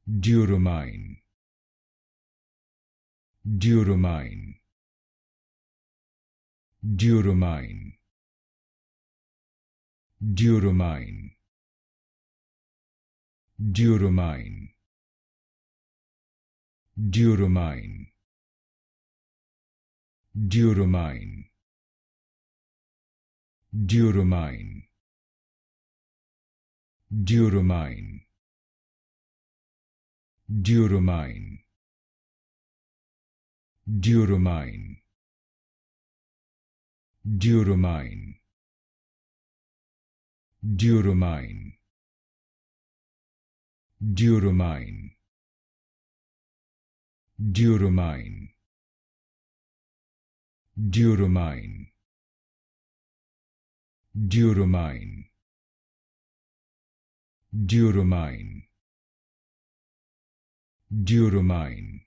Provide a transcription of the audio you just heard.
Duromine, Duromine, Duromine, Duromine, Duromine, Duromine, Duromine, Duromine, Duromine, Duromine, Duromine, Duromine, Duromine, Duromine, Duromine, Duromine, Duromine, Duromine, Duromine,